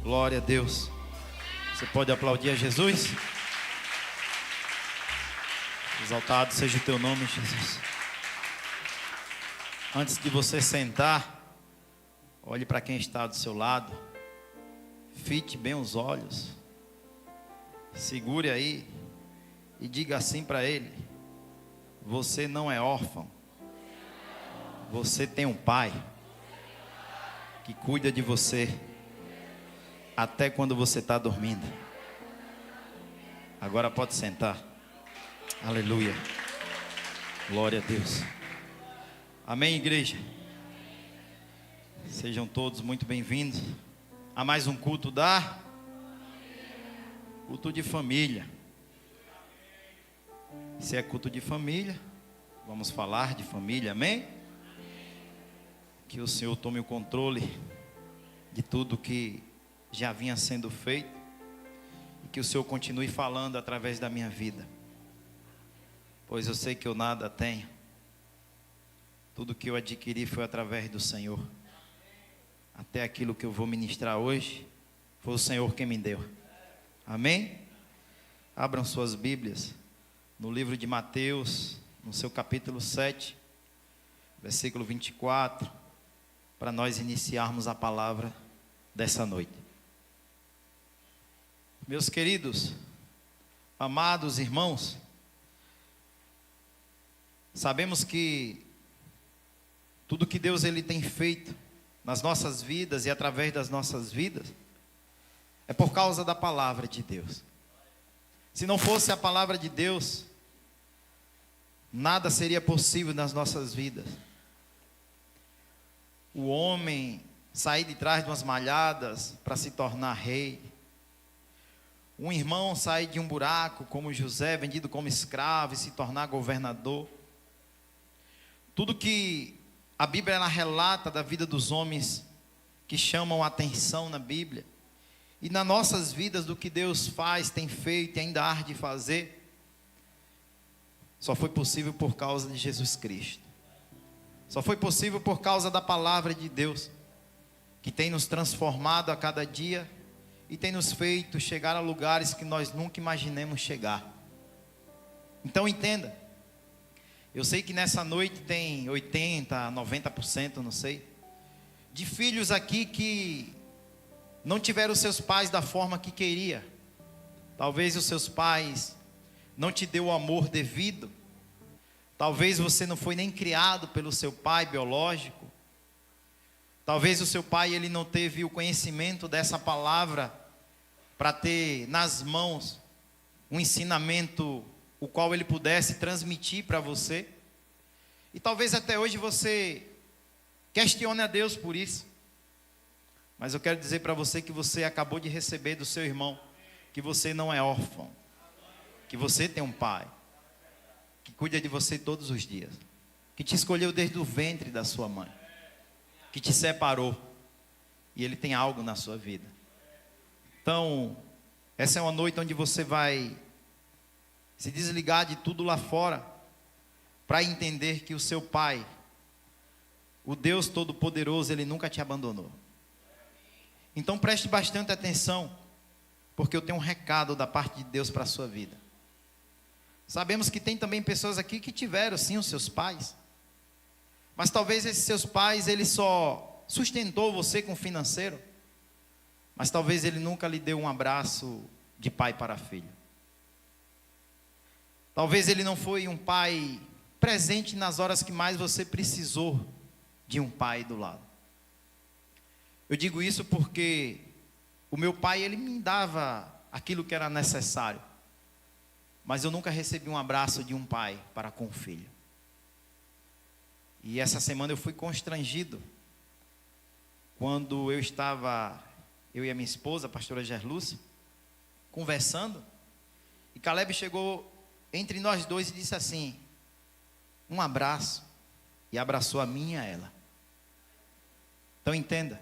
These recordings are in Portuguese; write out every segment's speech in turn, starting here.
Glória a Deus. Você pode aplaudir a Jesus? Exaltado seja o teu nome, Jesus. Antes de você sentar, olhe para quem está do seu lado. Fite bem os olhos. Segure aí e diga assim para ele: você não é órfão. Você tem um pai que cuida de você até quando você está dormindo. Agora pode sentar. Aleluia. Glória a Deus. Amém, igreja. Sejam todos muito bem-vindos a mais um culto culto de família. Se é culto de família, vamos falar de família, amém? Que o Senhor tome o controle de tudo que já vinha sendo feito e que o Senhor continue falando através da minha vida, pois eu sei que eu nada tenho. Tudo que eu adquiri foi através do Senhor. Até aquilo que eu vou ministrar hoje foi o Senhor quem me deu. Amém? Abram suas Bíblias no livro de Mateus, no seu capítulo 7, versículo 24, para nós iniciarmos a palavra dessa noite. Meus queridos, amados irmãos, sabemos que tudo que Deus ele tem feito nas nossas vidas e através das nossas vidas é por causa da palavra de Deus. Se não fosse a palavra de Deus, nada seria possível nas nossas vidas. O homem sair de trás de umas malhadas para se tornar rei. Um irmão sair de um buraco como José, vendido como escravo e se tornar governador. Tudo que a Bíblia ela relata da vida dos homens que chamam a atenção na Bíblia. E nas nossas vidas do que Deus faz, tem feito e ainda há de fazer, só foi possível por causa de Jesus Cristo. Só foi possível por causa da palavra de Deus, que tem nos transformado a cada dia e tem nos feito chegar a lugares que nós nunca imaginemos chegar. Então entenda, eu sei que nessa noite tem 80%, 90%, não sei, de filhos aqui que não tiveram seus pais da forma que queria. Talvez os seus pais não te deu o amor devido. Talvez você não foi nem criado pelo seu pai biológico. Talvez o seu pai ele não teve o conhecimento dessa palavra para ter nas mãos um ensinamento o qual ele pudesse transmitir para você. E talvez até hoje você questione a Deus por isso. Mas eu quero dizer para você que você acabou de receber do seu irmão que você não é órfão, que você tem um pai que cuida de você todos os dias, que te escolheu desde o ventre da sua mãe, que te separou, e Ele tem algo na sua vida. Então, essa é uma noite onde você vai se desligar de tudo lá fora, para entender que o seu Pai, o Deus Todo-Poderoso, Ele nunca te abandonou. Então preste bastante atenção, porque eu tenho um recado da parte de Deus para a sua vida. Sabemos que tem também pessoas aqui que tiveram sim os seus pais, mas talvez esses seus pais, ele só sustentou você com o financeiro, mas talvez ele nunca lhe deu um abraço de pai para filho. Talvez ele não foi um pai presente nas horas que mais você precisou de um pai do lado. Eu digo isso porque o meu pai, ele me dava aquilo que era necessário, mas eu nunca recebi um abraço de um pai para com o filho. E essa semana eu fui constrangido quando eu e a minha esposa, a pastora Gerlúcia, conversando, e Caleb chegou entre nós dois e disse assim: um abraço, e abraçou a mim e a ela. Então entenda,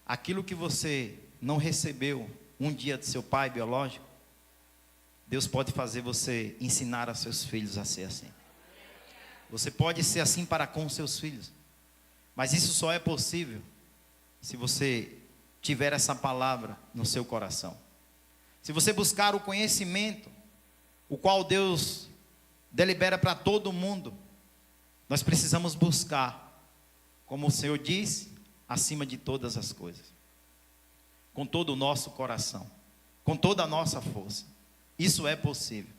aquilo que você não recebeu um dia de seu pai biológico, Deus pode fazer você ensinar a seus filhos a ser assim. Você pode ser assim para com seus filhos, mas isso só é possível se você tiver essa palavra no seu coração. Se você buscar o conhecimento, o qual Deus delibera para todo mundo, nós precisamos buscar, como o Senhor disse, acima de todas as coisas, com todo o nosso coração, com toda a nossa força. Isso é possível.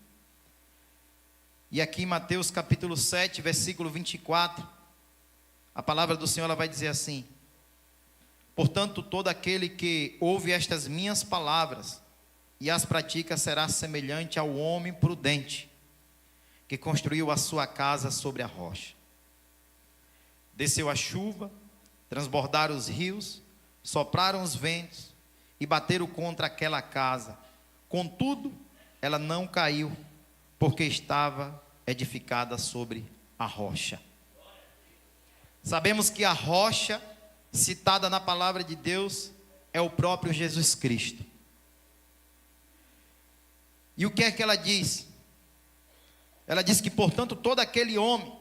E aqui em Mateus capítulo 7, versículo 24, a palavra do Senhor ela vai dizer assim: portanto, todo aquele que ouve estas minhas palavras e as pratica será semelhante ao homem prudente, que construiu a sua casa sobre a rocha. Desceu a chuva, transbordaram os rios, sopraram os ventos e bateram contra aquela casa. Contudo, ela não caiu, porque estava edificada sobre a rocha. Sabemos que a rocha citada na palavra de Deus é o próprio Jesus Cristo. E o que é que ela diz? Ela diz que, portanto, todo aquele homem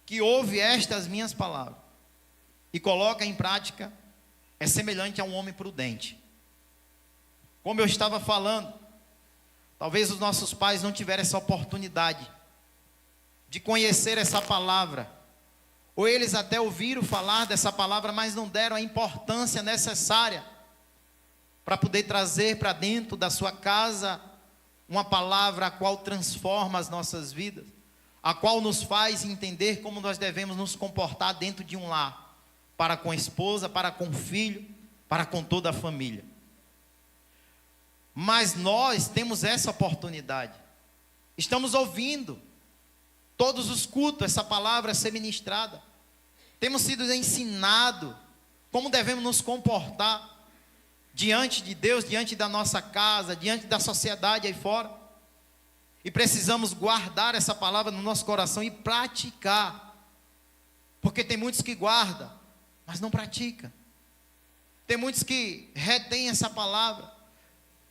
que ouve estas minhas palavras e coloca em prática é semelhante a um homem prudente. Como eu estava falando, talvez os nossos pais não tiveram essa oportunidade de conhecer essa palavra, ou eles até ouviram falar dessa palavra, mas não deram a importância necessária para poder trazer para dentro da sua casa uma palavra a qual transforma as nossas vidas, a qual nos faz entender como nós devemos nos comportar dentro de um lar, para com a esposa, para com o filho, para com toda a família. Mas nós temos essa oportunidade, estamos ouvindo todos os cultos, essa palavra ser ministrada, temos sido ensinados como devemos nos comportar diante de Deus, diante da nossa casa, diante da sociedade aí fora. E precisamos guardar essa palavra no nosso coração e praticar. Porque tem muitos que guardam, mas não praticam. Tem muitos que retêm essa palavra,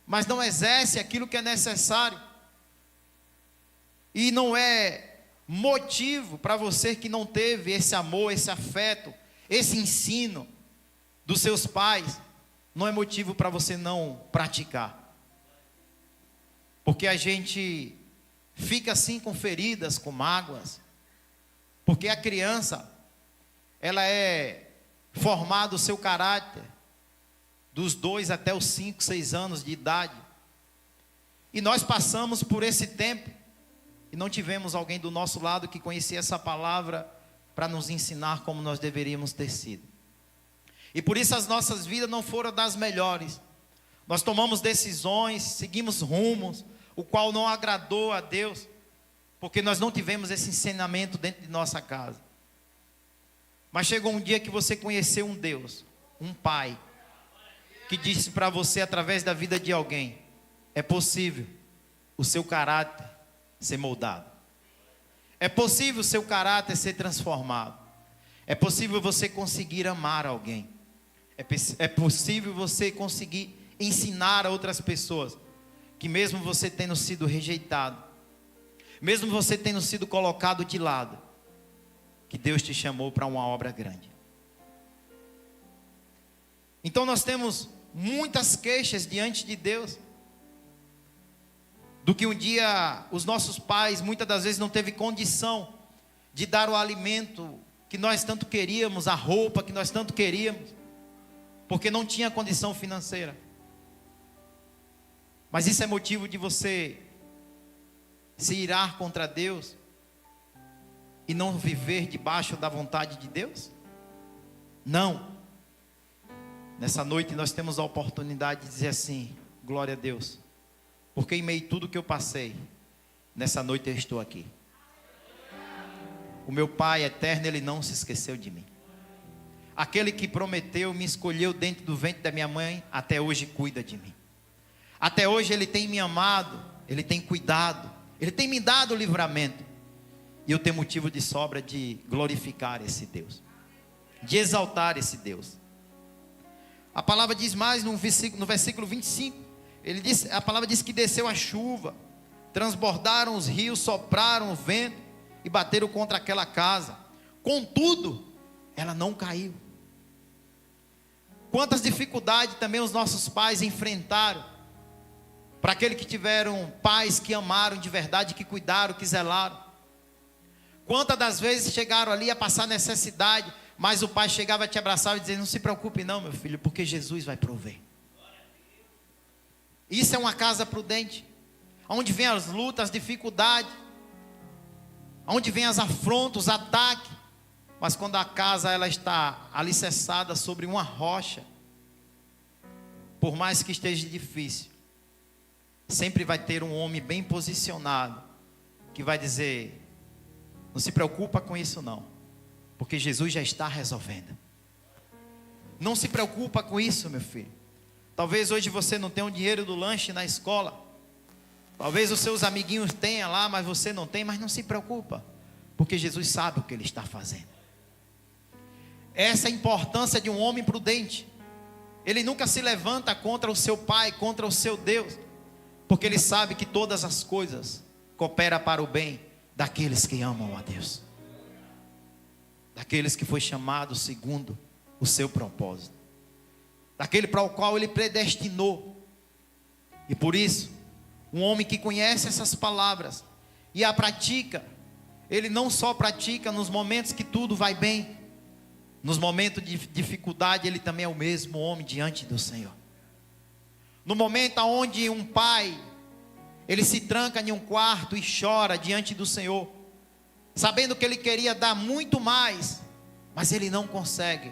mas não exercem aquilo que é necessário. E não é motivo para você que não teve esse amor, esse afeto, esse ensino dos seus pais, não é motivo para você não praticar. Porque a gente fica assim com feridas, com mágoas. Porque a criança, ela é formada o seu caráter dos 2 até os 5, 6 anos de idade. E nós passamos por esse tempo e não tivemos alguém do nosso lado que conhecia essa palavra para nos ensinar como nós deveríamos ter sido. E por isso as nossas vidas não foram das melhores. Nós tomamos decisões, seguimos rumos, o qual não agradou a Deus, porque nós não tivemos esse ensinamento dentro de nossa casa. Mas chegou um dia que você conheceu um Deus, um Pai, que disse para você através da vida de alguém: é possível o seu caráter ser moldado. É possível o seu caráter ser transformado. É possível você conseguir amar alguém. É possível você conseguir ensinar a outras pessoas que mesmo você tendo sido rejeitado, mesmo você tendo sido colocado de lado, que Deus te chamou para uma obra grande. Então nós temos muitas queixas diante de Deus, do que um dia os nossos pais muitas das vezes não teve condição de dar o alimento que nós tanto queríamos, a roupa que nós tanto queríamos, porque não tinha condição financeira. Mas isso é motivo de você se irar contra Deus e não viver debaixo da vontade de Deus? Não. Nessa noite nós temos a oportunidade de dizer assim: glória a Deus, porque em meio a tudo que eu passei, nessa noite eu estou aqui. O meu Pai eterno, Ele não se esqueceu de mim. Aquele que prometeu, me escolheu dentro do ventre da minha mãe, até hoje cuida de mim. Até hoje Ele tem me amado, Ele tem cuidado, Ele tem me dado o livramento. E eu tenho motivo de sobra de glorificar esse Deus, de exaltar esse Deus. A palavra diz mais no versículo 25, a palavra diz que desceu a chuva, transbordaram os rios, sopraram o vento e bateram contra aquela casa. Contudo, ela não caiu. Quantas dificuldades também os nossos pais enfrentaram. Para aqueles que tiveram pais que amaram de verdade, que cuidaram, que zelaram. Quantas das vezes chegaram ali a passar necessidade, mas o pai chegava a te abraçar e dizer: não se preocupe não, meu filho, porque Jesus vai prover. Isso é uma casa prudente, onde vem as lutas, as dificuldades, onde vem as afrontas, os ataques. Mas quando a casa ela está alicerçada sobre uma rocha, por mais que esteja difícil, sempre vai ter um homem bem posicionado, que vai dizer: não se preocupa com isso não, porque Jesus já está resolvendo. Não se preocupa com isso, meu filho. Talvez hoje você não tenha o dinheiro do lanche na escola. Talvez os seus amiguinhos tenham lá, mas você não tem. Mas não se preocupa, porque Jesus sabe o que Ele está fazendo. Essa é a importância de um homem prudente. Ele nunca se levanta contra o seu pai, contra o seu Deus, porque ele sabe que todas as coisas cooperam para o bem daqueles que amam a Deus, daqueles que foi chamado segundo o seu propósito, daquele para o qual Ele predestinou. E por isso, um homem que conhece essas palavras e a pratica, ele não só pratica nos momentos que tudo vai bem, nos momentos de dificuldade ele também é o mesmo homem diante do Senhor. No momento onde um pai, ele se tranca em um quarto e chora diante do Senhor, sabendo que ele queria dar muito mais, mas ele não consegue,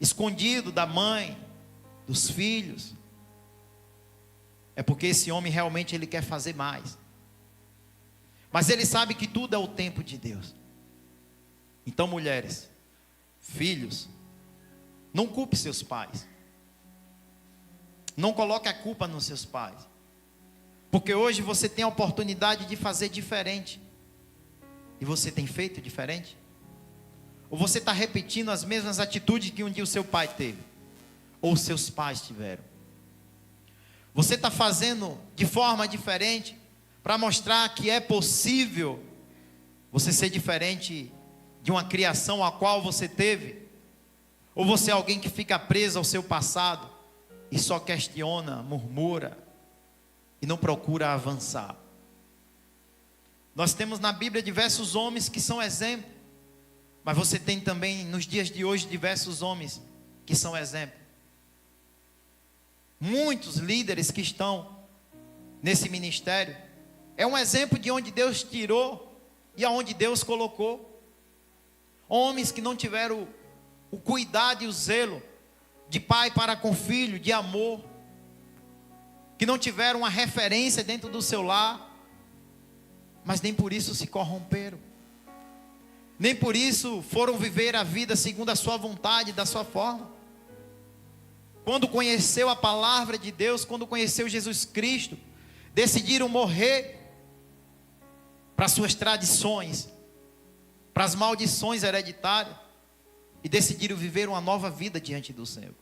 escondido da mãe, dos filhos, é porque esse homem realmente ele quer fazer mais, mas ele sabe que tudo é o tempo de Deus. Então, mulheres, filhos, não culpe seus pais, não coloque a culpa nos seus pais, porque hoje você tem a oportunidade de fazer diferente, e você tem feito diferente? Ou você está repetindo as mesmas atitudes que um dia o seu pai teve, ou os seus pais tiveram? Você está fazendo de forma diferente, para mostrar que é possível você ser diferente de uma criação a qual você teve? Ou você é alguém que fica preso ao seu passado e só questiona, murmura e não procura avançar? Nós temos na Bíblia diversos homens que são exemplo, mas você tem também nos dias de hoje diversos homens que são exemplo. Muitos líderes que estão nesse ministério é um exemplo de onde Deus tirou e aonde Deus colocou. Homens que não tiveram o cuidado e o zelo de pai para com filho, de amor, que não tiveram uma referência dentro do seu lar, mas nem por isso se corromperam, nem por isso foram viver a vida segundo a sua vontade, da sua forma. Quando conheceu a palavra de Deus, quando conheceu Jesus Cristo, decidiram morrer para suas tradições, para as maldições hereditárias, e decidiram viver uma nova vida diante do Senhor.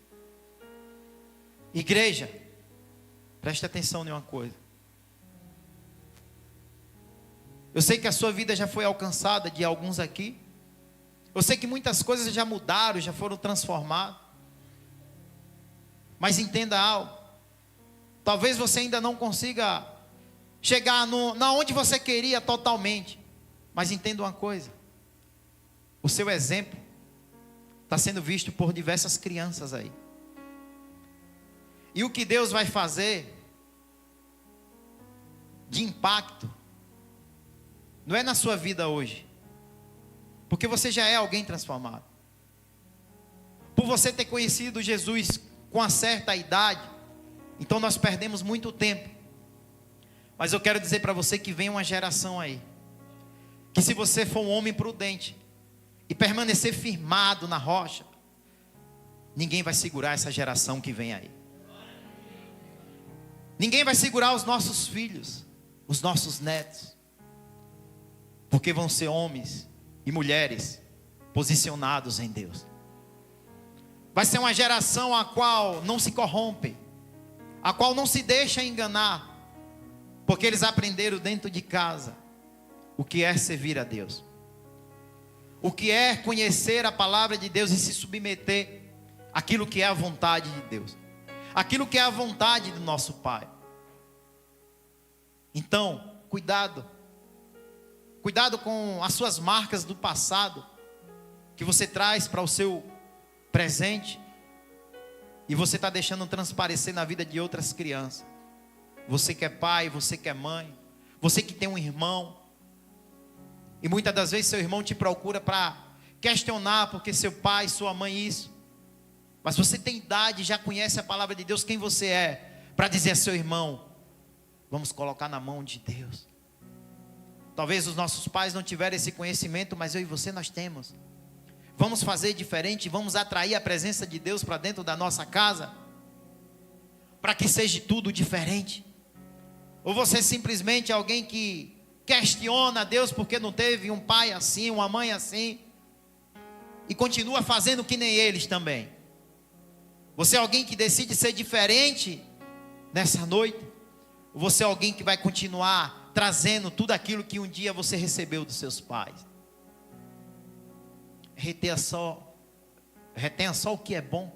Igreja, preste atenção em uma coisa. Eu sei que a sua vida já foi alcançada de alguns aqui. Eu sei que muitas coisas já mudaram, já foram transformadas. Mas entenda algo. Talvez você ainda não consiga chegar na onde você queria totalmente. Mas entenda uma coisa. O seu exemplo está sendo visto por diversas crianças aí. E o que Deus vai fazer de impacto não é na sua vida hoje, porque você já é alguém transformado. Por você ter conhecido Jesus com uma certa idade, então nós perdemos muito tempo. Mas eu quero dizer para você que vem uma geração aí, que se você for um homem prudente e permanecer firmado na rocha, ninguém vai segurar essa geração que vem aí. Ninguém vai segurar os nossos filhos, os nossos netos, porque vão ser homens e mulheres posicionados em Deus. Vai ser uma geração a qual não se corrompe, a qual não se deixa enganar, porque eles aprenderam dentro de casa o que é servir a Deus, o que é conhecer a palavra de Deus e se submeter aquilo que é a vontade de Deus, aquilo que é a vontade do nosso Pai. Então, cuidado com as suas marcas do passado, que você traz para o seu presente, e você está deixando transparecer na vida de outras crianças. Você que é pai, você que é mãe, você que tem um irmão, e muitas das vezes seu irmão te procura para questionar, porque seu pai, sua mãe isso, mas você tem idade, já conhece a palavra de Deus, quem você é, para dizer a seu irmão, vamos colocar na mão de Deus. Talvez os nossos pais não tiveram esse conhecimento, mas eu e você nós temos. Vamos fazer diferente, vamos atrair a presença de Deus para dentro da nossa casa, para que seja tudo diferente. Ou você simplesmente é alguém que questiona a Deus porque não teve um pai assim, uma mãe assim, e continua fazendo que nem eles também. Você é alguém que decide ser diferente nessa noite, ou você é alguém que vai continuar trazendo tudo aquilo que um dia você recebeu dos seus pais? Retenha só o que é bom.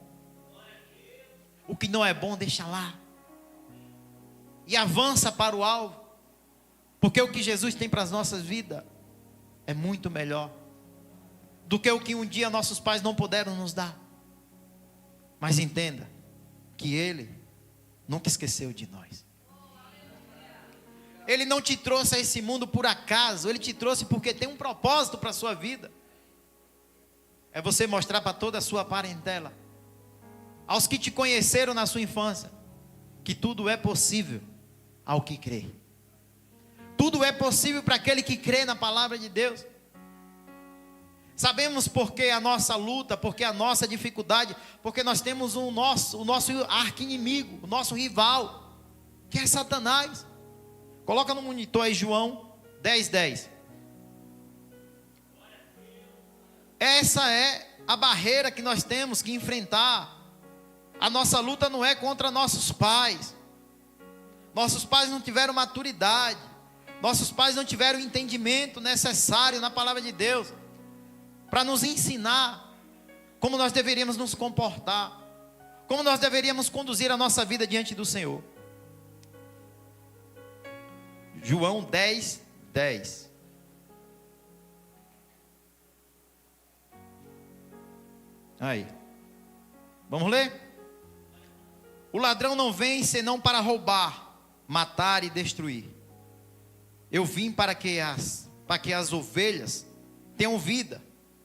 O que não é bom, deixa lá. E avança para o alvo. Porque o que Jesus tem para as nossas vidas é muito melhor do que o que um dia nossos pais não puderam nos dar. Mas entenda que Ele nunca esqueceu de nós. Ele não te trouxe a esse mundo por acaso. Ele te trouxe porque tem um propósito para a sua vida. É você mostrar para toda a sua parentela, aos que te conheceram na sua infância, que tudo é possível ao que crê. Tudo é possível para aquele que crê na palavra de Deus. Sabemos porque a nossa luta, porque a nossa dificuldade, porque nós temos o nosso arqui-inimigo, o nosso rival, que é Satanás. Coloca no monitor aí João 10:10. Essa é a barreira que nós temos que enfrentar. A nossa luta não é contra nossos pais. Nossos pais não tiveram maturidade. Nossos pais não tiveram o entendimento necessário na palavra de Deus para nos ensinar como nós deveríamos nos comportar, como nós deveríamos conduzir a nossa vida diante do Senhor. João 10:10. Aí, vamos ler? O ladrão não vem senão para roubar, matar e destruir. Eu vim para que as ovelhas tenham vida,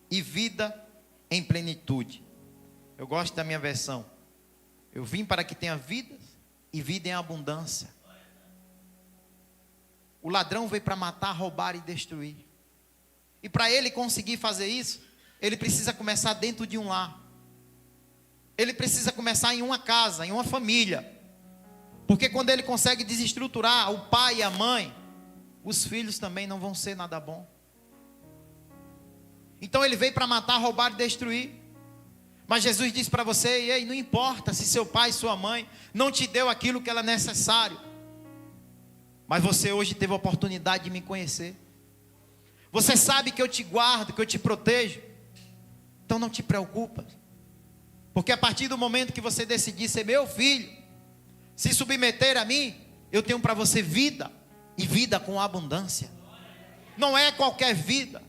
e vida em plenitude. Eu gosto da minha versão. Eu vim para que tenha vida e vida em abundância. O ladrão veio para matar, roubar e destruir. E para ele conseguir fazer isso, ele precisa começar dentro de um lar. Ele precisa começar em uma casa, em uma família. Porque quando ele consegue desestruturar o pai e a mãe, os filhos também não vão ser nada bom. Então ele veio para matar, roubar e destruir. Mas Jesus disse para você: ei, não importa se seu pai e sua mãe não te deu aquilo que era necessário, mas você hoje teve a oportunidade de me conhecer. Você sabe que eu te guardo, que eu te protejo. Então não te preocupa. Porque a partir do momento que você decidir ser meu filho, se submeter a mim, eu tenho para você vida, e vida com abundância. Não é qualquer vida,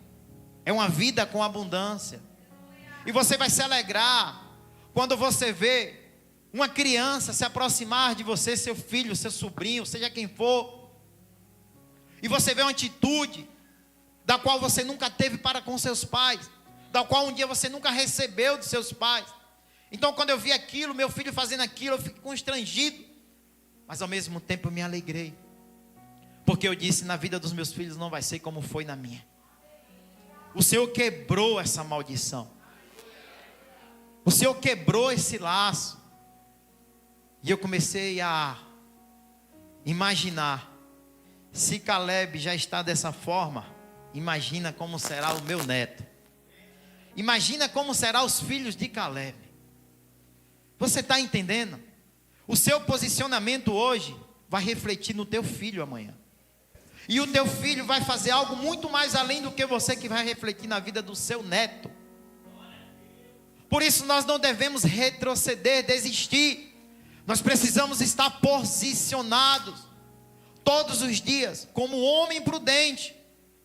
é uma vida com abundância. E você vai se alegrar quando você vê uma criança se aproximar de você, seu filho, seu sobrinho, seja quem for, e você vê uma atitude da qual você nunca teve para com seus pais, da qual um dia você nunca recebeu de seus pais. Então quando eu vi aquilo, meu filho fazendo aquilo, eu fiquei constrangido, mas ao mesmo tempo eu me alegrei, porque eu disse: na vida dos meus filhos não vai ser como foi na minha. O Senhor quebrou essa maldição, o Senhor quebrou esse laço. E eu comecei a imaginar, se Caleb já está dessa forma, imagina como será o meu neto. Imagina como serão os filhos de Caleb. Você está entendendo? O seu posicionamento hoje vai refletir no teu filho amanhã. E o teu filho vai fazer algo muito mais além do que você, que vai refletir na vida do seu neto. Por isso nós não devemos retroceder, desistir. Nós precisamos estar posicionados todos os dias, como um homem prudente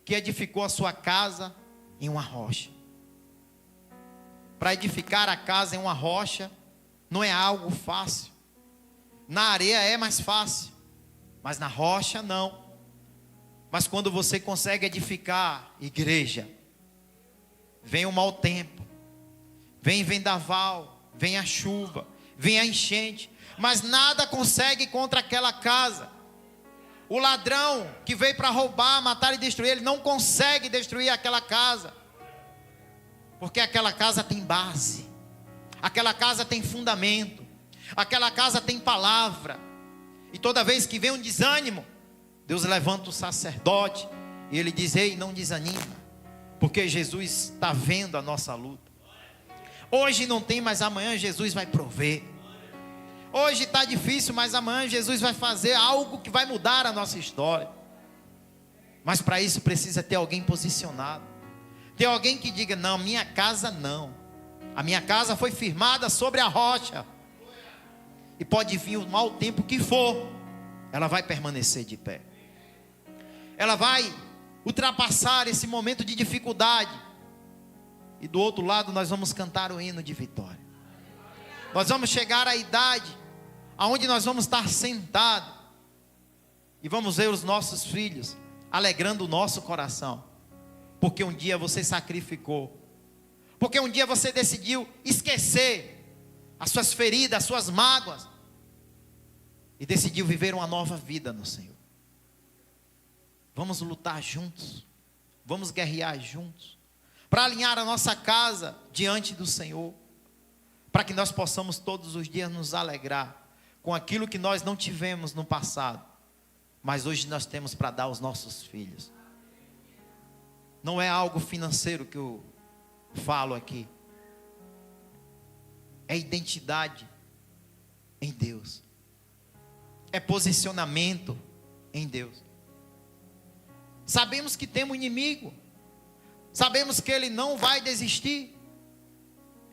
que edificou a sua casa em uma rocha. Para edificar a casa em uma rocha não é algo fácil. Na areia é mais fácil, mas na rocha não. Mas quando você consegue edificar igreja, vem o mau tempo, vem vendaval, vem a chuva, vem a enchente, mas nada consegue contra aquela casa. O ladrão que veio para roubar, matar e destruir, ele não consegue destruir aquela casa, porque aquela casa tem base, aquela casa tem fundamento, aquela casa tem palavra. E toda vez que vem um desânimo, Deus levanta o sacerdote e ele diz: ei, não desanima, porque Jesus está vendo a nossa luta. Hoje não tem, mas amanhã Jesus vai prover. Hoje está difícil, mas amanhã Jesus vai fazer algo que vai mudar a nossa história. Mas para isso precisa ter alguém posicionado. Ter alguém que diga: não, minha casa não. A minha casa foi firmada sobre a rocha. E pode vir o mau tempo que for, ela vai permanecer de pé. Ela vai ultrapassar esse momento de dificuldade. E do outro lado nós vamos cantar o hino de vitória. Nós vamos chegar à idade aonde nós vamos estar sentados e vamos ver os nossos filhos alegrando o nosso coração, porque um dia você sacrificou, porque um dia você decidiu esquecer as suas feridas, as suas mágoas, e decidiu viver uma nova vida no Senhor. Vamos lutar juntos, vamos guerrear juntos, para alinhar a nossa casa diante do Senhor, para que nós possamos todos os dias nos alegrar com aquilo que nós não tivemos no passado, mas hoje nós temos para dar aos nossos filhos. Não é algo financeiro que eu falo aqui, é identidade em Deus, é posicionamento em Deus. Sabemos que temos um inimigo, sabemos que ele não vai desistir,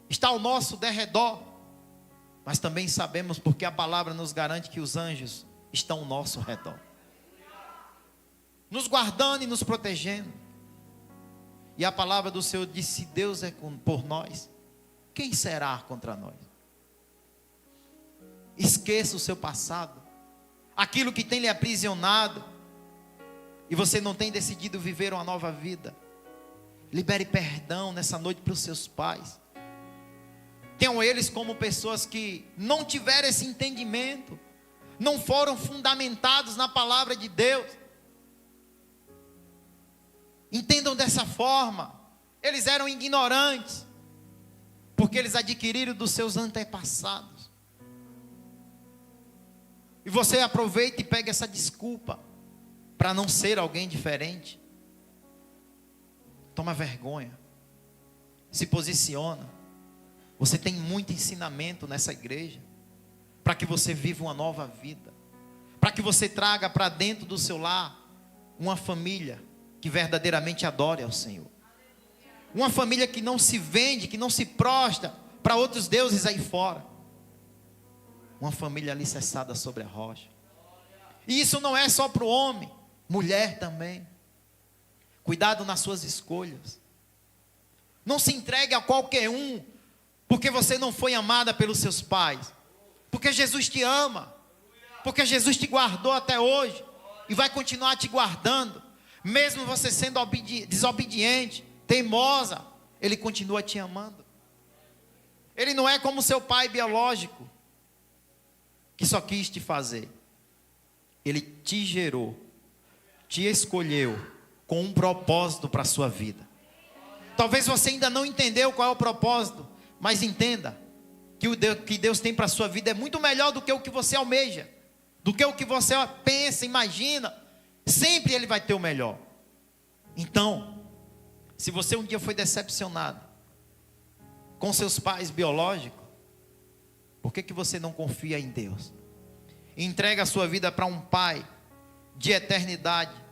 está ao nosso derredor, mas também sabemos, porque a palavra nos garante que os anjos estão ao nosso redor, nos guardando e nos protegendo. E a palavra do Senhor diz: se Deus é por nós, quem será contra nós? Esqueça o seu passado, aquilo que tem lhe aprisionado, e você não tem decidido viver uma nova vida. Libere perdão nessa noite para os seus pais. Tenham eles como pessoas que não tiveram esse entendimento, não foram fundamentados na palavra de Deus. Entendam dessa forma. Eles eram ignorantes, porque eles adquiriram dos seus antepassados. E você aproveita e pega essa desculpa para não ser alguém diferente. Toma vergonha, se posiciona. Você tem muito ensinamento nessa igreja, para que você viva uma nova vida, para que você traga para dentro do seu lar uma família que verdadeiramente adore ao Senhor, uma família que não se vende, que não se prostra para outros deuses aí fora, uma família alicerçada sobre a rocha. E isso não é só para o homem, mulher também. Cuidado nas suas escolhas, não se entregue a qualquer um, porque você não foi amada pelos seus pais, porque Jesus te ama, porque Jesus te guardou até hoje, e vai continuar te guardando, mesmo você sendo desobediente, teimosa, Ele continua te amando. Ele não é como seu pai biológico, que só quis te fazer. Ele te gerou, te escolheu, com um propósito para a sua vida. Talvez você ainda não entendeu qual é o propósito, mas entenda que o que Deus tem para a sua vida é muito melhor do que o que você almeja, do que o que você pensa, imagina. Sempre Ele vai ter o melhor. Então, se você um dia foi decepcionado com seus pais biológicos, por que você não confia em Deus? E entrega a sua vida para um Pai de eternidade,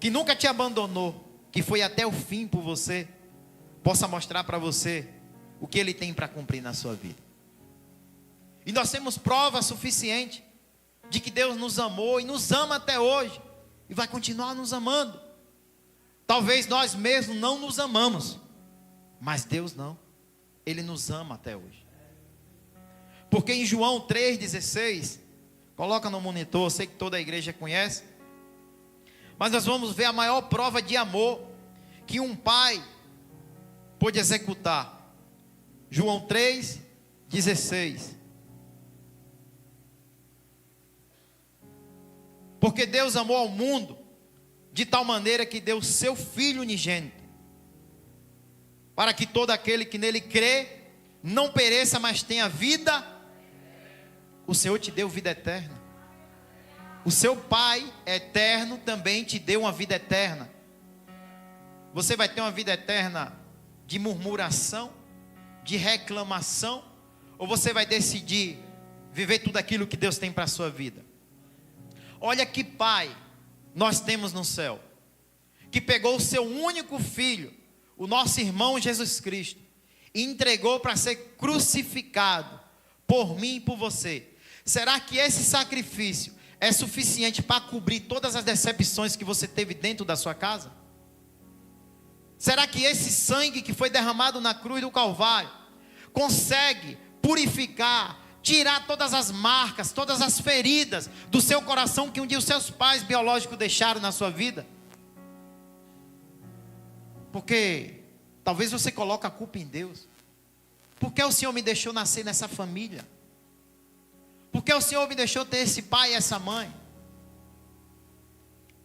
que nunca te abandonou, que foi até o fim por você, possa mostrar para você o que Ele tem para cumprir na sua vida. E nós temos prova suficiente de que Deus nos amou e nos ama até hoje, e vai continuar nos amando. Talvez nós mesmos não nos amamos, mas Deus não, Ele nos ama até hoje. Porque em João 3,16, coloca no monitor, eu sei que toda a igreja conhece, mas nós vamos ver a maior prova de amor que um pai pôde executar. João 3,16. Porque Deus amou ao mundo de tal maneira que deu seu Filho unigênito, para que todo aquele que nele crê não pereça, mas tenha vida. O Senhor te deu vida eterna. O seu Pai eterno também te deu uma vida eterna. Você vai ter uma vida eterna de murmuração, de reclamação, ou você vai decidir viver tudo aquilo que Deus tem para a sua vida? Olha que Pai nós temos no céu, que pegou o seu único filho, o nosso irmão Jesus Cristo, e entregou para ser crucificado por mim e por você. Será que esse sacrifício é suficiente para cobrir todas as decepções que você teve dentro da sua casa? Será que esse sangue que foi derramado na cruz do Calvário consegue purificar, tirar todas as marcas, todas as feridas do seu coração que um dia os seus pais biológicos deixaram na sua vida? Porque talvez você coloque a culpa em Deus. Por que o Senhor me deixou nascer nessa família? Por que o Senhor me deixou ter esse pai e essa mãe?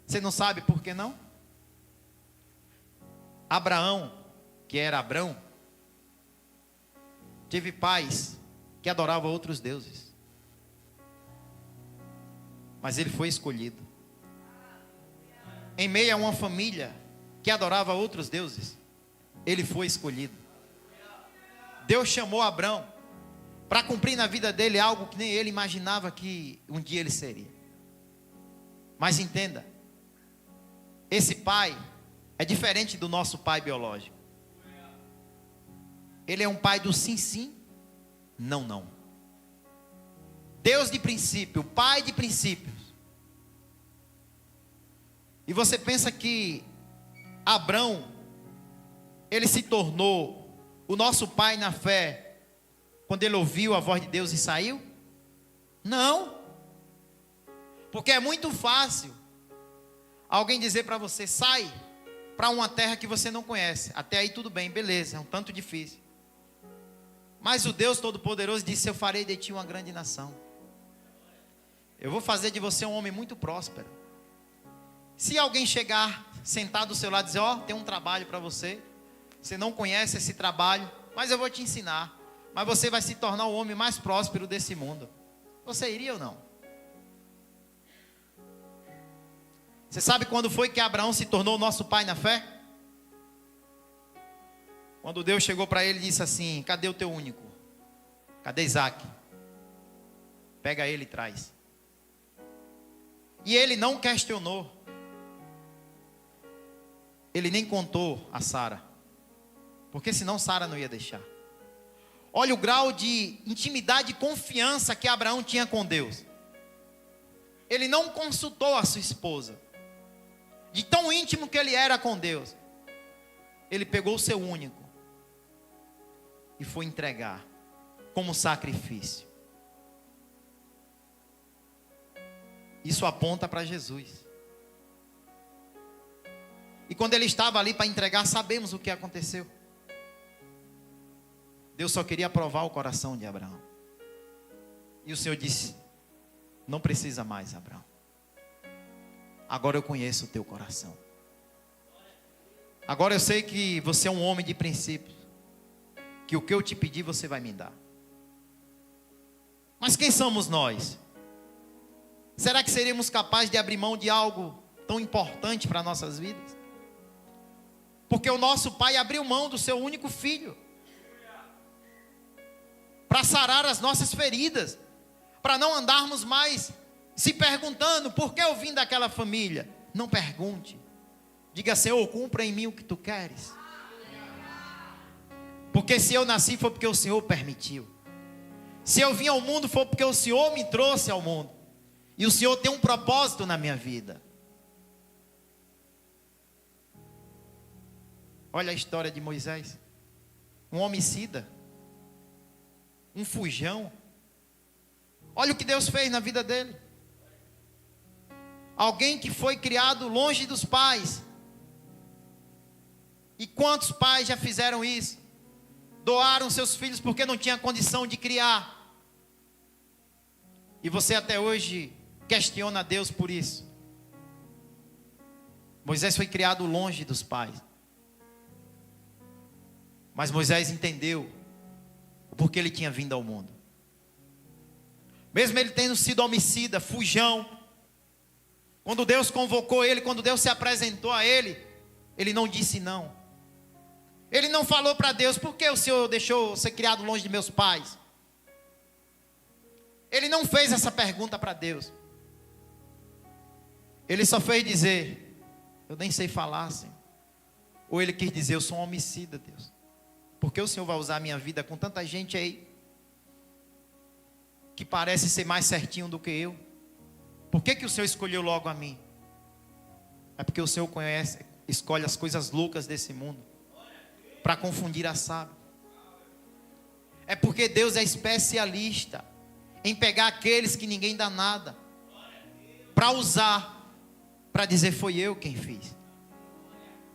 Você não sabe por que não? Abraão, que era Abrão, teve pais que adoravam outros deuses, mas ele foi escolhido. Em meio a uma família que adorava outros deuses, ele foi escolhido. Deus chamou Abrão para cumprir na vida dele algo que nem ele imaginava que um dia ele seria. Mas entenda, esse pai é diferente do nosso pai biológico. Ele é um pai do sim, sim, não, não. Deus de princípio, pai de princípios. E você pensa que Abrão, ele se tornou o nosso pai na fé quando ele ouviu a voz de Deus e saiu? Não. Porque é muito fácil alguém dizer para você: sai para uma terra que você não conhece. Até aí tudo bem, beleza, é um tanto difícil. Mas o Deus Todo-Poderoso disse: eu farei de ti uma grande nação. Eu vou fazer de você um homem muito próspero. Se alguém chegar, sentar do seu lado e dizer: ó, tem um trabalho para você, você não conhece esse trabalho, mas eu vou te ensinar, mas você vai se tornar o homem mais próspero desse mundo, você iria ou não? Você sabe quando foi que Abraão se tornou nosso pai na fé? Quando Deus chegou para ele e disse assim: cadê o teu único? Cadê Isaac? Pega ele e traz. E ele não questionou. Ele nem contou a Sara, porque senão Sara não ia deixar. Olha o grau de intimidade e confiança que Abraão tinha com Deus. Ele não consultou a sua esposa. De tão íntimo que ele era com Deus, ele pegou o seu único e foi entregar como sacrifício. Isso aponta para Jesus. E quando ele estava ali para entregar, sabemos o que aconteceu. Deus só queria provar o coração de Abraão. E o Senhor disse: não precisa mais, Abraão. Agora eu conheço o teu coração. Agora eu sei que você é um homem de princípios, que o que eu te pedir você vai me dar. Mas quem somos nós? Será que seríamos capazes de abrir mão de algo tão importante para nossas vidas? Porque o nosso pai abriu mão do seu único filho para sarar as nossas feridas, para não andarmos mais se perguntando: por que eu vim daquela família? Não pergunte. Diga: Senhor, cumpra em mim o que tu queres. Porque se eu nasci foi porque o Senhor permitiu. Se eu vim ao mundo foi porque o Senhor me trouxe ao mundo. E o Senhor tem um propósito na minha vida. Olha a história de Moisés. Um homicida. Um fujão. Olha o que Deus fez na vida dele. Alguém que foi criado longe dos pais. E quantos pais já fizeram isso? Doaram seus filhos porque não tinha condição de criar. E você até hoje questiona Deus por isso. Moisés foi criado longe dos pais. Mas Moisés entendeu o porquê ele tinha vindo ao mundo. Mesmo ele tendo sido homicida, fujão, quando Deus convocou ele, quando Deus se apresentou a ele, ele não disse não. Ele não falou para Deus: por que o Senhor deixou ser criado longe de meus pais? Ele não fez essa pergunta para Deus. Ele só fez dizer: eu nem sei falar, Senhor. Ou ele quis dizer: eu sou um homicida, Deus. Por que o Senhor vai usar a minha vida com tanta gente aí que parece ser mais certinho do que eu? Por que o Senhor escolheu logo a mim? É porque o Senhor escolhe as coisas loucas desse mundo para confundir a sábia. É porque Deus é especialista em pegar aqueles que ninguém dá nada, para usar, para dizer: foi eu quem fiz.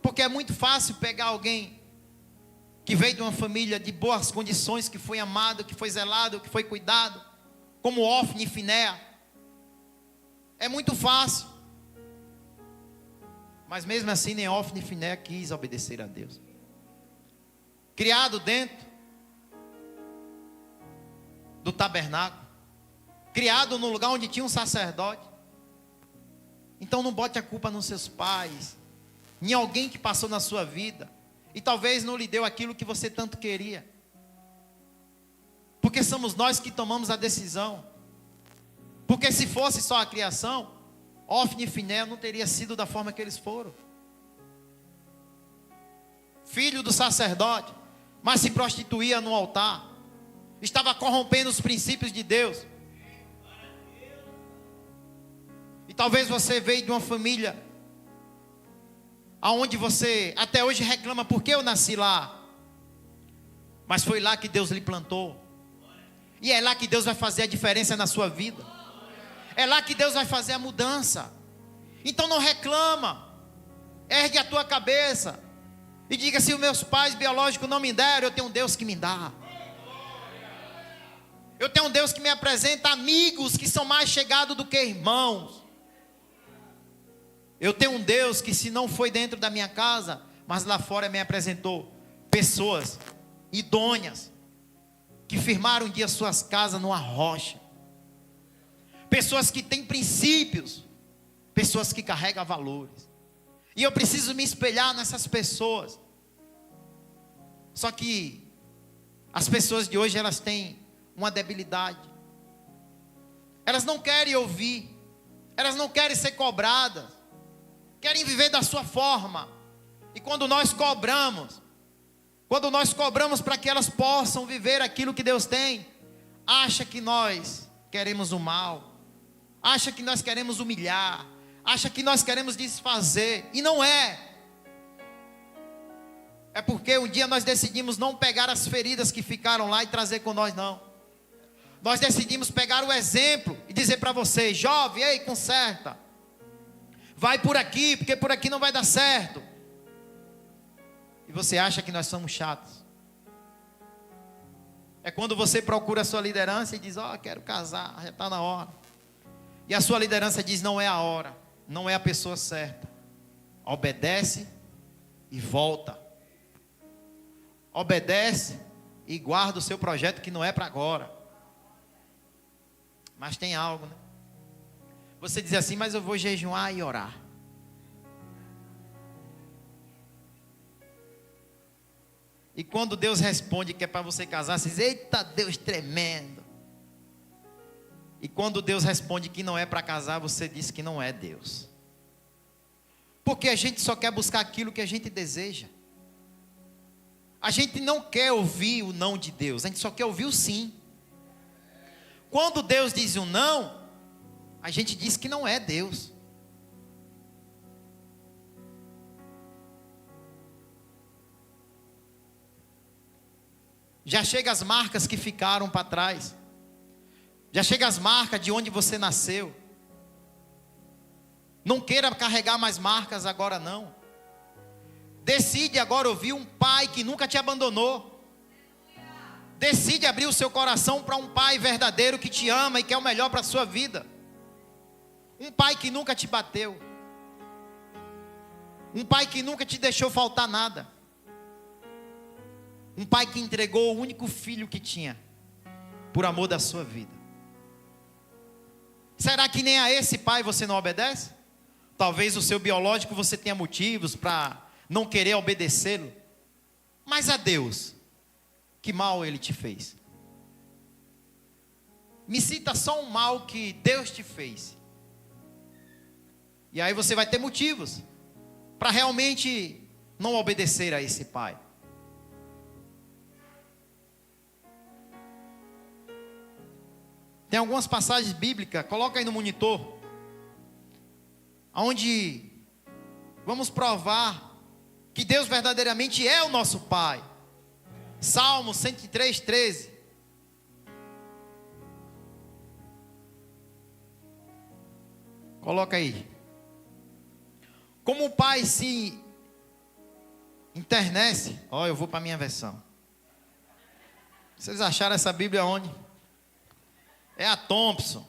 Porque é muito fácil pegar alguém que veio de uma família de boas condições, que foi amado, que foi zelado, que foi cuidado, como Ofni e Finéia. É muito fácil. Mas mesmo assim nem Ofni e Finéia quis obedecer a Deus. Criado dentro do tabernáculo, criado no lugar onde tinha um sacerdote. Então não bote a culpa nos seus pais, em alguém que passou na sua vida e talvez não lhe deu aquilo que você tanto queria. Porque somos nós que tomamos a decisão. Porque se fosse só a criação, Ofni e Finéia não teria sido da forma que eles foram. Filho do sacerdote, mas se prostituía no altar, estava corrompendo os princípios de Deus. E talvez você veio de uma família aonde você até hoje reclama: por que eu nasci lá? Mas foi lá que Deus lhe plantou. E é lá que Deus vai fazer a diferença na sua vida. É lá que Deus vai fazer a mudança. Então não reclama. Ergue a tua cabeça e diga: se os meus pais biológicos não me deram, eu tenho um Deus que me dá. Eu tenho um Deus que me apresenta amigos que são mais chegados do que irmãos. Eu tenho um Deus que, se não foi dentro da minha casa, mas lá fora me apresentou pessoas idôneas, que firmaram um dia suas casas numa rocha. Pessoas que têm princípios, pessoas que carregam valores. E eu preciso me espelhar nessas pessoas. Só que as pessoas de hoje, elas têm uma debilidade. Elas não querem ouvir, elas não querem ser cobradas, querem viver da sua forma. E quando nós cobramos para que elas possam viver aquilo que Deus tem, acha que nós queremos o mal, acha que nós queremos humilhar, acha que nós queremos desfazer. E não é. É porque um dia nós decidimos não pegar as feridas que ficaram lá e trazer com nós, não. Nós decidimos pegar o exemplo e dizer para vocês: jovem, ei, conserta, vai por aqui, porque por aqui não vai dar certo. E você acha que nós somos chatos. É quando você procura a sua liderança e diz: ó, quero casar, já está na hora. E a sua liderança diz: não é a hora, não é a pessoa certa. Obedece e volta. Obedece e guarda o seu projeto, que não é para agora. Mas tem algo, né? Você diz assim: mas eu vou jejuar e orar. E quando Deus responde que é para você casar, você diz: eita, Deus tremendo. E quando Deus responde que não é para casar, você diz que não é Deus. Porque a gente só quer buscar aquilo que a gente deseja. A gente não quer ouvir o não de Deus, a gente só quer ouvir o sim. Quando Deus diz um não, a gente diz que não é Deus. Já chega as marcas que ficaram para trás. Já chega as marcas de onde você nasceu. Não queira carregar mais marcas agora não. Decide agora ouvir um pai que nunca te abandonou. Decide abrir o seu coração para um pai verdadeiro que te ama e quer o melhor para a sua vida. Um pai que nunca te bateu. Um pai que nunca te deixou faltar nada. Um pai que entregou o único filho que tinha, por amor da sua vida. Será que nem a esse pai você não obedece? Talvez o seu biológico você tenha motivos para não querer obedecê-lo. Mas a Deus, que mal Ele te fez? Me cita só um mal que Deus te fez. E aí você vai ter motivos para realmente não obedecer a esse pai. Tem algumas passagens bíblicas, coloca aí no monitor, onde vamos provar que Deus verdadeiramente é o nosso Pai. Salmo 103, 13. Coloca aí. Como o pai se internece. Ó, eu vou para a minha versão. Vocês acharam essa Bíblia onde? É a Thompson.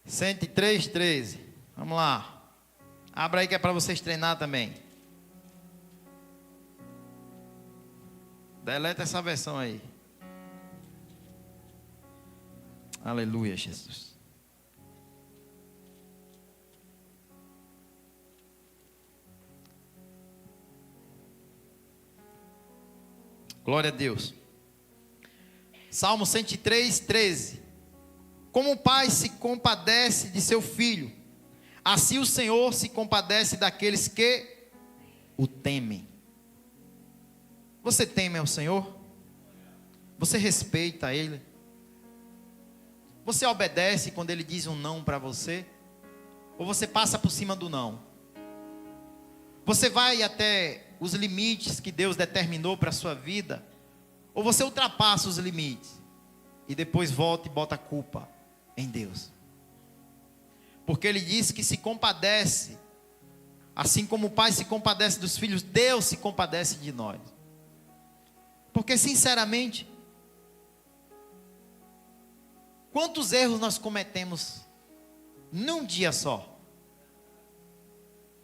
103, 13. Vamos lá. Abra aí que é para vocês treinar também. Deleta essa versão aí. Aleluia, Jesus. Glória a Deus. Salmo 103, 13. Como o pai se compadece de seu filho, assim o Senhor se compadece daqueles que o temem. Você teme ao Senhor? Você respeita Ele? Você obedece quando Ele diz um não para você? Ou você passa por cima do não? Você vai até os limites que Deus determinou para a sua vida? Ou você ultrapassa os limites e depois volta e bota a culpa em Deus? Porque Ele disse que se compadece, assim como o pai se compadece dos filhos, Deus se compadece de nós. Porque sinceramente, quantos erros nós cometemos num dia só?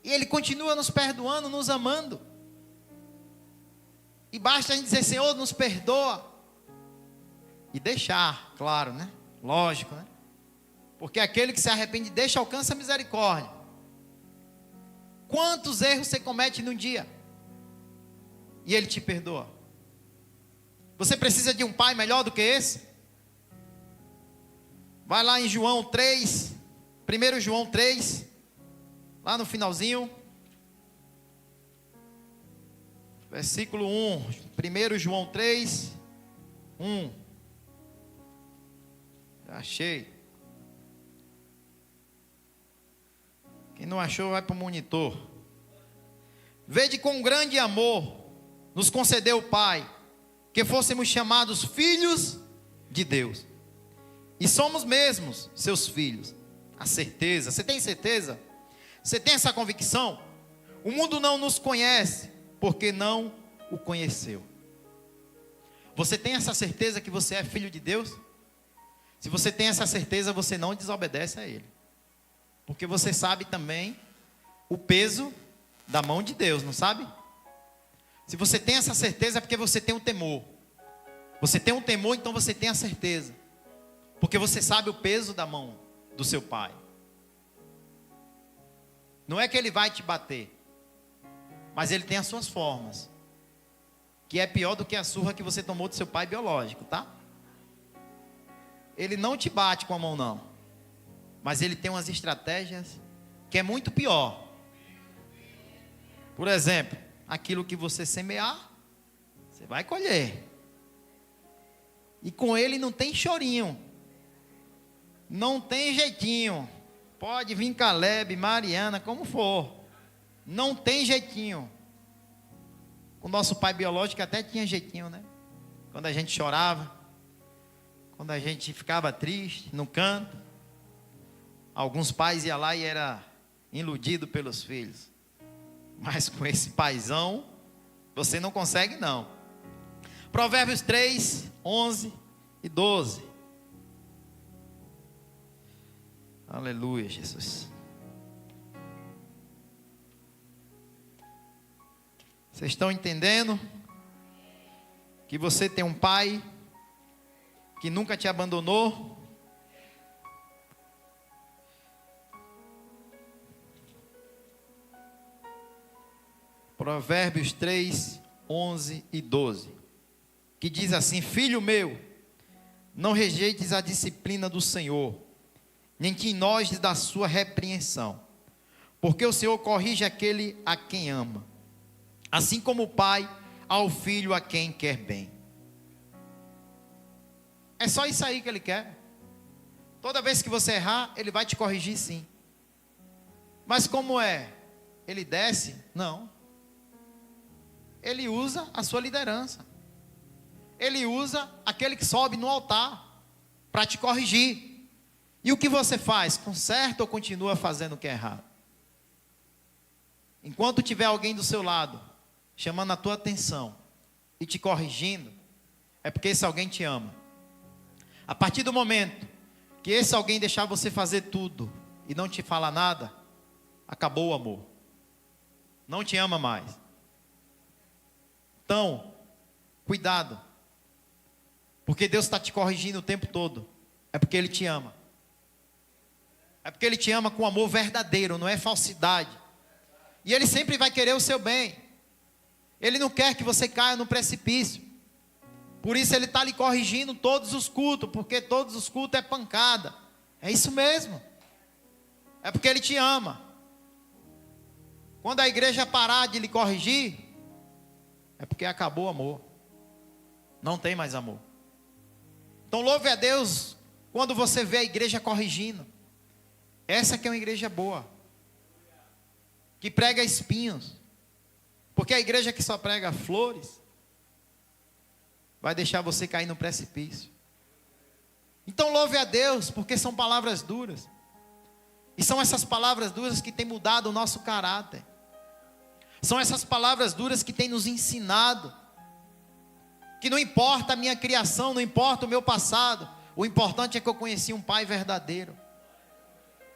E Ele continua nos perdoando, nos amando. E basta a gente dizer: Senhor, nos perdoa. E deixar, claro, né? Lógico, né? Porque aquele que se arrepende e deixa, alcança a misericórdia. Quantos erros você comete num dia? E Ele te perdoa. Você precisa de um pai melhor do que esse? Vai lá em João 3, 1 João 3, lá no finalzinho. Versículo 1, 1 João 3, 1. Já achei. Quem não achou, vai para o monitor. Vede com grande amor nos concedeu o Pai, que fôssemos chamados filhos de Deus. E somos mesmos seus filhos. A certeza, você tem certeza? Você tem essa convicção? O mundo não nos conhece, porque não o conheceu. Você tem essa certeza que você é filho de Deus? Se você tem essa certeza, você não desobedece a Ele. Porque você sabe também o peso da mão de Deus, não sabe? Se você tem essa certeza é porque você tem um temor. Você tem um temor, então você tem a certeza. Porque você sabe o peso da mão do seu pai. Não é que ele vai te bater, mas ele tem as suas formas, que é pior do que a surra que você tomou do seu pai biológico, tá? Ele não te bate com a mão não, mas ele tem umas estratégias que é muito pior. Por exemplo, aquilo que você semear, você vai colher. E com ele não tem chorinho. Não tem jeitinho. Pode vir Caleb, Mariana, como for. Não tem jeitinho. O nosso pai biológico até tinha jeitinho, né? Quando a gente chorava, quando a gente ficava triste, no canto, alguns pais iam lá e era iludido pelos filhos. Mas com esse paizão, você não consegue não. Provérbios 3, 11 e 12. Aleluia, Jesus. Vocês estão entendendo? Que você tem um pai que nunca te abandonou. Provérbios 3, 11 e 12. Que diz assim: filho meu, não rejeites a disciplina do Senhor, nem te enojes da sua repreensão, porque o Senhor corrige aquele a quem ama, assim como o pai ao filho a quem quer bem. É só isso aí que ele quer. Toda vez que você errar, ele vai te corrigir sim. Mas como é? Ele desce? Não. Ele usa a sua liderança. Ele usa aquele que sobe no altar para te corrigir. E o que você faz? Conserta ou continua fazendo o que é errado? Enquanto tiver alguém do seu lado chamando a tua atenção e te corrigindo, é porque esse alguém te ama. A partir do momento que esse alguém deixar você fazer tudo e não te falar nada, acabou o amor. Não te ama mais. Então, cuidado. Porque Deus está te corrigindo o tempo todo. É porque Ele te ama. É porque Ele te ama com amor verdadeiro, não é falsidade. E Ele sempre vai querer o seu bem. Ele não quer que você caia no precipício. Por isso Ele está lhe corrigindo todos os cultos, porque todos os cultos é pancada. É isso mesmo. É porque Ele te ama. Quando a igreja parar de lhe corrigir, é porque acabou o amor. Não tem mais amor. Então louve a Deus quando você vê a igreja corrigindo. Essa que é uma igreja boa, que prega espinhos. Porque a igreja que só prega flores vai deixar você cair no precipício. Então louve a Deus, porque são palavras duras. E são essas palavras duras que têm mudado o nosso caráter. São essas palavras duras que têm nos ensinado que não importa a minha criação, não importa o meu passado, o importante é que eu conheci um pai verdadeiro,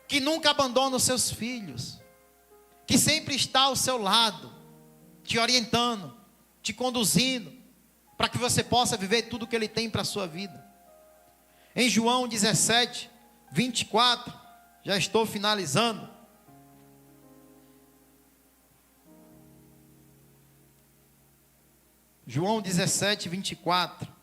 que nunca abandona os seus filhos, que sempre está ao seu lado, te orientando, te conduzindo, para que você possa viver tudo que Ele tem para a sua vida. Em João 17, 24, já estou finalizando. João 17, 24.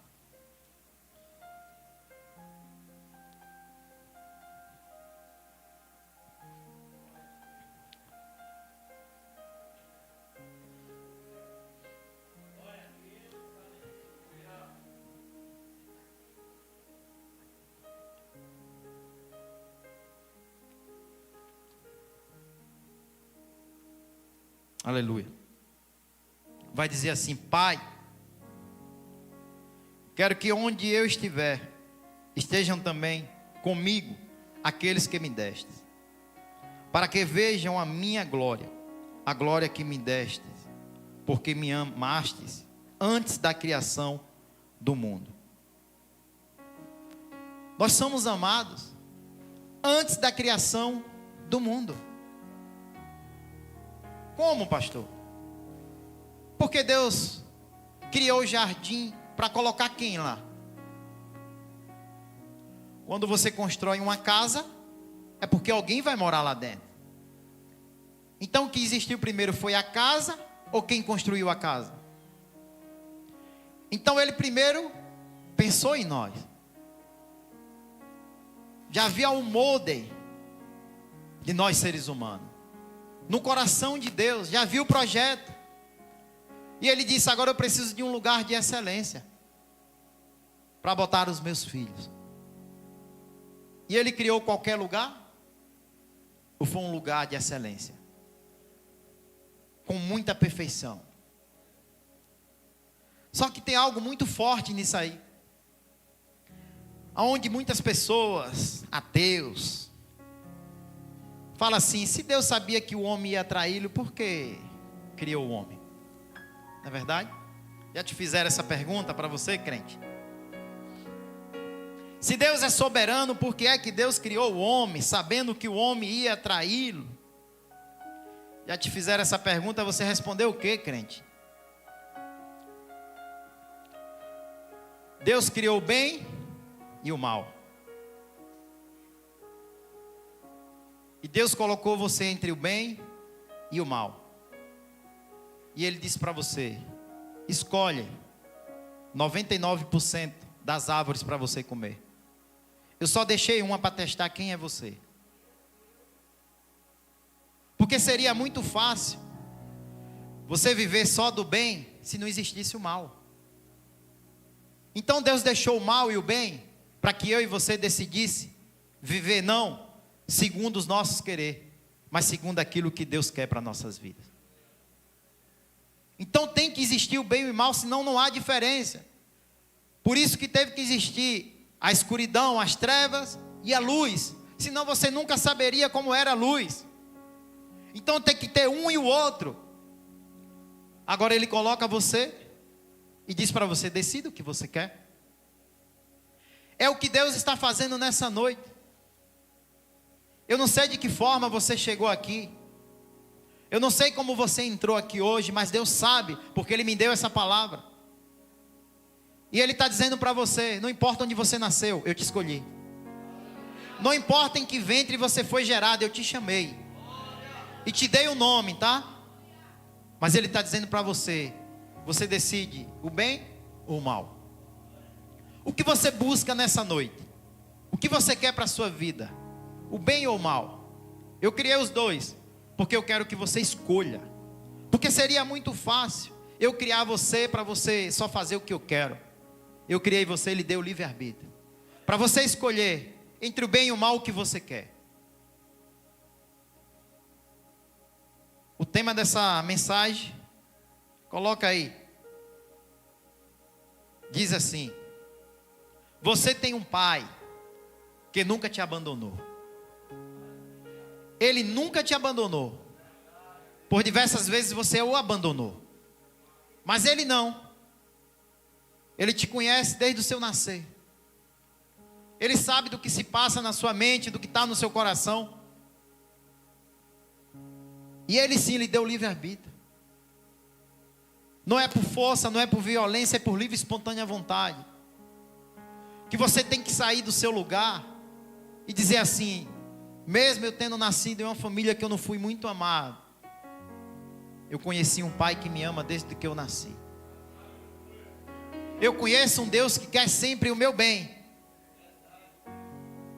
Aleluia. Vai dizer assim: Pai, quero que onde eu estiver, estejam também comigo aqueles que me destes, para que vejam a minha glória, a glória que me destes, porque me amastes antes da criação do mundo. Nós somos amados antes da criação do mundo. Como, pastor? Porque Deus criou o jardim para colocar quem lá? Quando você constrói uma casa, é porque alguém vai morar lá dentro. Então o que existiu primeiro foi a casa ou quem construiu a casa? Então Ele primeiro pensou em nós. Já havia um molde de nós seres humanos. no coração de Deus, já viu o projeto. E ele disse: agora eu preciso de um lugar de excelência para botar os meus filhos. E ele criou qualquer lugar? Ou foi um lugar de excelência? Com muita perfeição. Só que tem algo muito forte nisso aí. Onde muitas pessoas, ateus, falam assim: se Deus sabia que o homem ia traí-lo, por que criou o homem? Não é verdade? Já te fizeram essa pergunta para você, crente? Se Deus é soberano, por que é que Deus criou o homem, sabendo que o homem ia traí-lo? Já te fizeram essa pergunta, você respondeu o quê, crente? Deus criou o bem e o mal. E Deus colocou você entre o bem e o mal. E Ele disse para você: escolhe 99% das árvores para você comer. Eu só deixei uma para testar quem é você. Porque seria muito fácil você viver só do bem se não existisse o mal. Então Deus deixou o mal e o bem para que eu e você decidisse viver não segundo os nossos querer, mas segundo aquilo que Deus quer para nossas vidas. Então tem que existir o bem e o mal, senão não há diferença. Por isso que teve que existir a escuridão, as trevas e a luz. Senão você nunca saberia como era a luz. Então tem que ter um e o outro. Agora Ele coloca você e diz para você: decida o que você quer. É o que Deus está fazendo nessa noite. Eu não sei de que forma você chegou aqui. Eu não sei como você entrou aqui hoje, mas Deus sabe, porque Ele me deu essa palavra. E Ele está dizendo para você: não importa onde você nasceu, eu te escolhi. Não importa em que ventre você foi gerado, eu te chamei. E te dei o nome, tá? Mas Ele está dizendo para você: você decide o bem ou o mal. O que você busca nessa noite? O que você quer para a sua vida? O bem ou o mal? Eu criei os dois, porque eu quero que você escolha. Porque seria muito fácil eu criar você para você só fazer o que eu quero. Eu criei você, Ele deu o livre-arbítrio para você escolher entre o bem e o mal o que você quer. O tema dessa mensagem, coloca aí, diz assim: você tem um pai que nunca te abandonou. Ele nunca te abandonou. Por diversas vezes você o abandonou, mas Ele não. Ele te conhece desde o seu nascer. Ele sabe do que se passa na sua mente, do que está no seu coração. E Ele sim lhe deu livre-arbítrio. Não é por força, não é por violência, é por livre e espontânea vontade. Que você tem que sair do seu lugar e dizer assim: mesmo eu tendo nascido em uma família que eu não fui muito amado, eu conheci um pai que me ama desde que eu nasci. Eu conheço um Deus que quer sempre o meu bem.